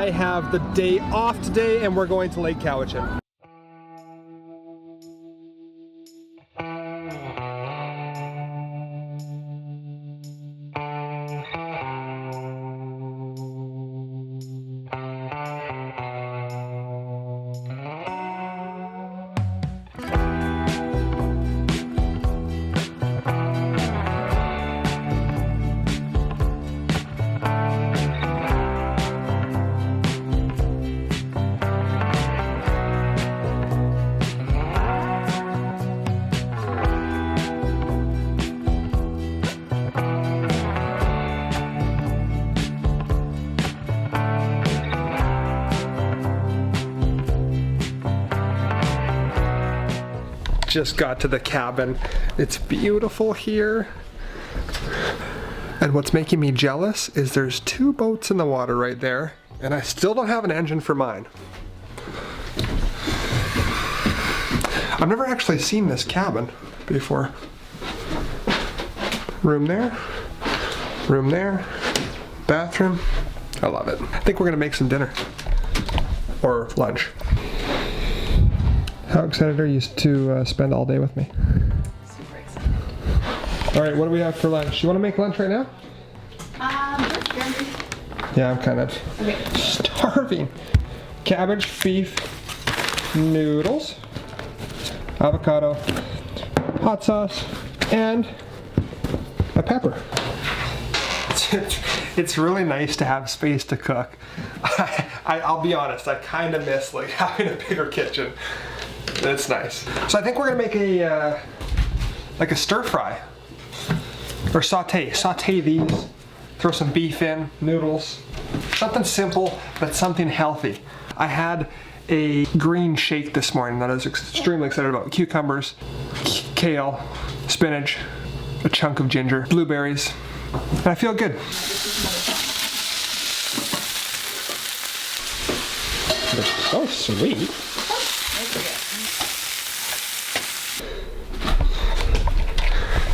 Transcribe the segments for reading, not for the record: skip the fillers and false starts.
I have the day off today and we're going to Lake Cowichan. Just got to the cabin. It's beautiful here. And what's making me jealous is there's 2 boats in the water right there, and I still don't have an engine for mine. I've never actually seen this cabin before. Room there, bathroom. I love it. I think we're gonna make some dinner or lunch. How excited are you to spend all day with me? Super excited. All right, what do we have for lunch? You want to make lunch right now? Yeah, I'm kind of starving. Cabbage, beef, noodles, avocado, hot sauce, and a pepper. It's really nice to have space to cook. I'll be honest, I kind of miss like having a bigger kitchen. It's nice. So I think we're gonna make a like a stir fry or saute these. Throw some beef in, noodles, something simple but something healthy. I had a green shake this morning that I was extremely excited about. Cucumbers, kale, spinach, a chunk of ginger, blueberries, and I feel good. They're so sweet.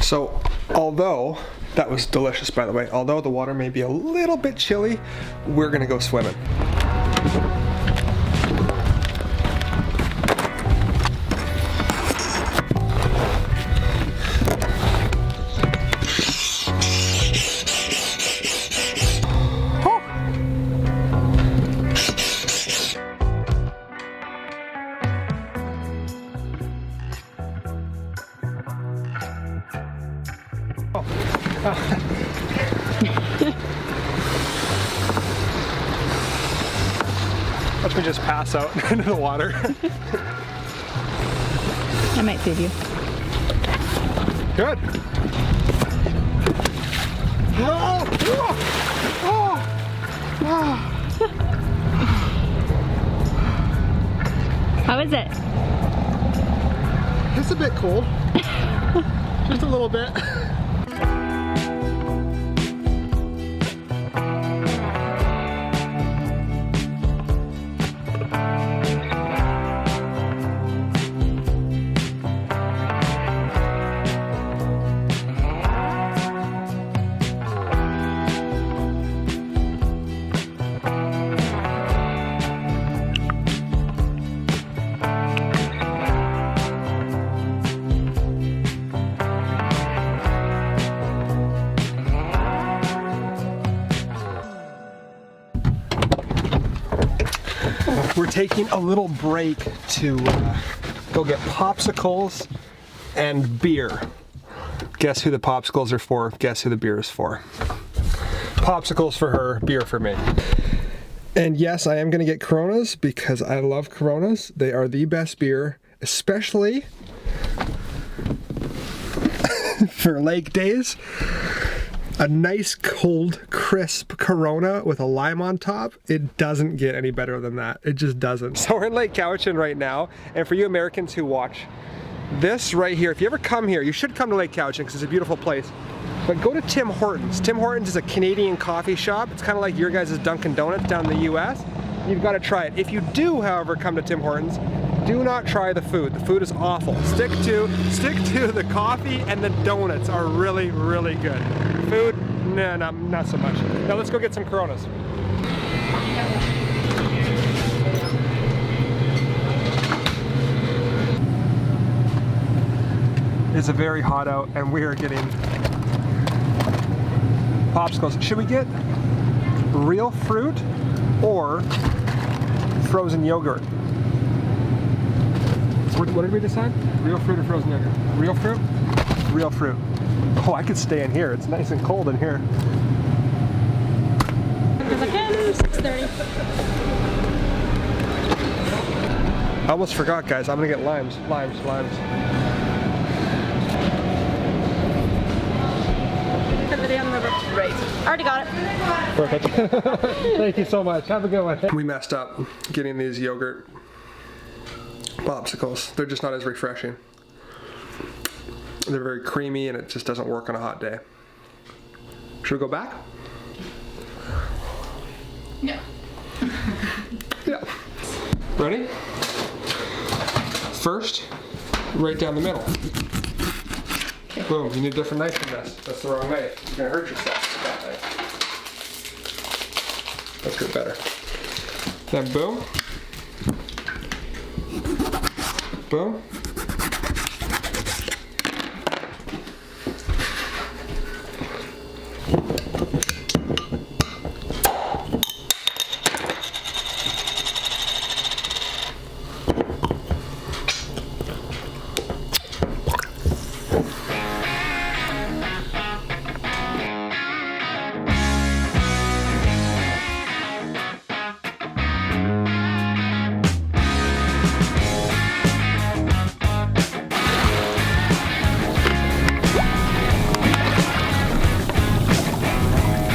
So, although, that was delicious by the way, although the water may be a little bit chilly, we're gonna go swimming. Watch me just pass out into the water. I might save you. Good. Oh, oh, oh. How is it? It's a bit cold. Just a little bit. We're taking a little break to go get popsicles and beer. Guess who the popsicles are for? Guess who the beer is for? Popsicles for her, beer for me. And yes, I am gonna get Coronas because I love Coronas. They are the best beer, especially for lake days. A nice cold crisp Corona with a lime on top, it doesn't get any better than that. It just doesn't. So we're in Lake Cowichan right now, and for you Americans who watch this right here, if you ever come here, you should come to Lake Cowichan because it's a beautiful place. But go to Tim Hortons. Tim Hortons is a Canadian coffee shop. It's kind of like your guys' Dunkin' Donuts down in the US. You've got to try it. If you do, however, come to Tim Hortons, do not try the food. The food is awful. Stick to the coffee, and the donuts are really, really good. Food, nah, not so much. Now let's go get some Coronas. It's very hot out and we are getting popsicles. Should we get real fruit or frozen yogurt? What did we decide? Real fruit or frozen yogurt? Real fruit? Real fruit. Oh, I could stay in here. It's nice and cold in here. 6:30. I almost forgot, guys. I'm gonna get limes. Limes. Put the day on the river. Right. Already got it. Perfect. Thank you so much. Have a good one. We messed up getting these yogurt popsicles. They're just not as refreshing. They're very creamy and it just doesn't work on a hot day. Should we go back? Yeah. Yeah. Ready? First, right down the middle. Okay. Boom, you need a different knife than this. That's the wrong knife. You're gonna hurt yourself with that knife. That's good, better. Then boom. Boom.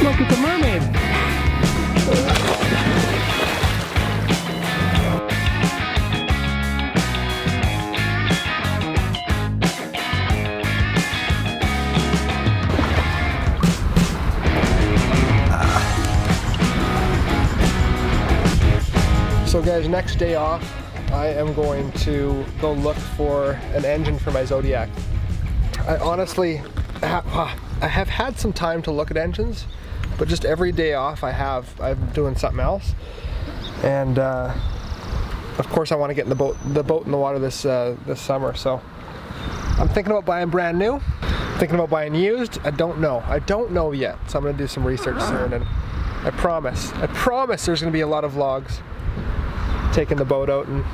Look at the mermaid! So guys, next day off, I am going to go look for an engine for my Zodiac. I honestly, I have had some time to look at engines, but just every day off I'm doing something else. And of course I want to get in the boat in the water this summer. So I'm thinking about buying brand new, thinking about buying used. I don't know yet. So I'm gonna do some research soon, and I promise there's gonna be a lot of vlogs taking the boat out and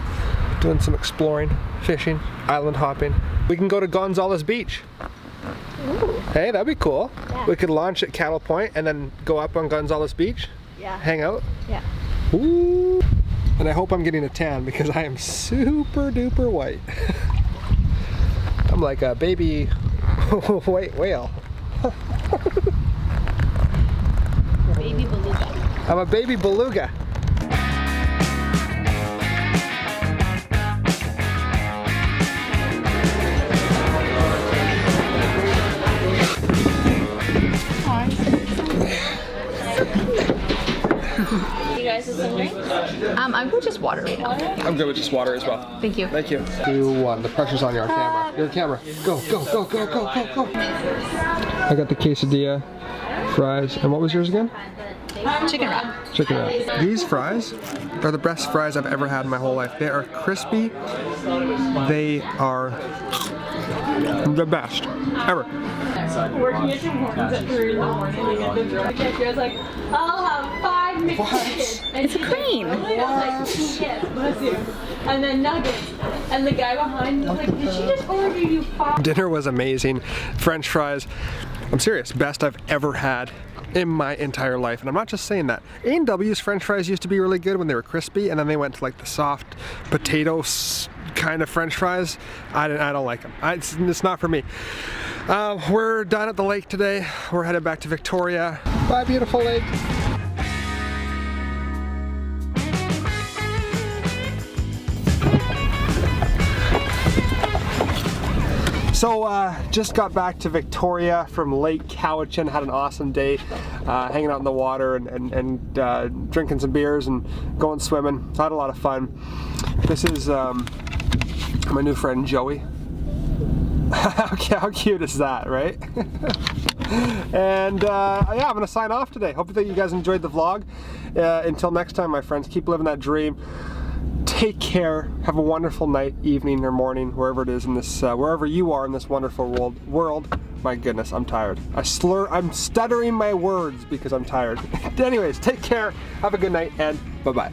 doing some exploring, fishing, island hopping. We can go to Gonzales Beach. Ooh. Hey, that'd be cool. Yeah. We could launch at Cattle Point and then go up on Gonzales Beach. Yeah. Hang out. Yeah. Ooh. And I hope I'm getting a tan because I am super duper white. I'm like a baby white whale. Baby beluga. I'm a baby beluga. You guys have some drink? I'm good with just water right now. I'm good with just water as well. Thank you. Thank you. 2, 1. The pressure's on your camera. Your camera. Go. I got the quesadilla, fries, and what was yours again? Chicken wrap. Chicken wrap. These fries are the best fries I've ever had in my whole life. They are crispy. They are the best ever. Working at your mornings at 3 in the morning and get the drink. I was like, I'll have 5 McNuggets. It's a cream. I was like, yes, bless you. And then nuggets. And the guy behind me was like, did she just order you 5? Dinner was amazing. French fries, I'm serious, best I've ever had in my entire life. And I'm not just saying that. A&W's French fries used to be really good when they were crispy, and then they went to like the soft potato kind of French fries. I don't like them. It's not for me. We're done at the lake today. We're headed back to Victoria. Bye, beautiful lake. So just got back to Victoria from Lake Cowichan. Had an awesome day hanging out in the water and drinking some beers and going swimming. Had a lot of fun. This is my new friend Joey. How cute is that, right? And yeah, I'm gonna sign off today. Hope that you guys enjoyed the vlog. Until next time, my friends, keep living that dream. take care. Have a wonderful night, evening, or morning, wherever it is in this, wherever you are in this wonderful world. My goodness, I'm tired. I'm stuttering my words because I'm tired. Anyways, take care. Have a good night, and bye-bye.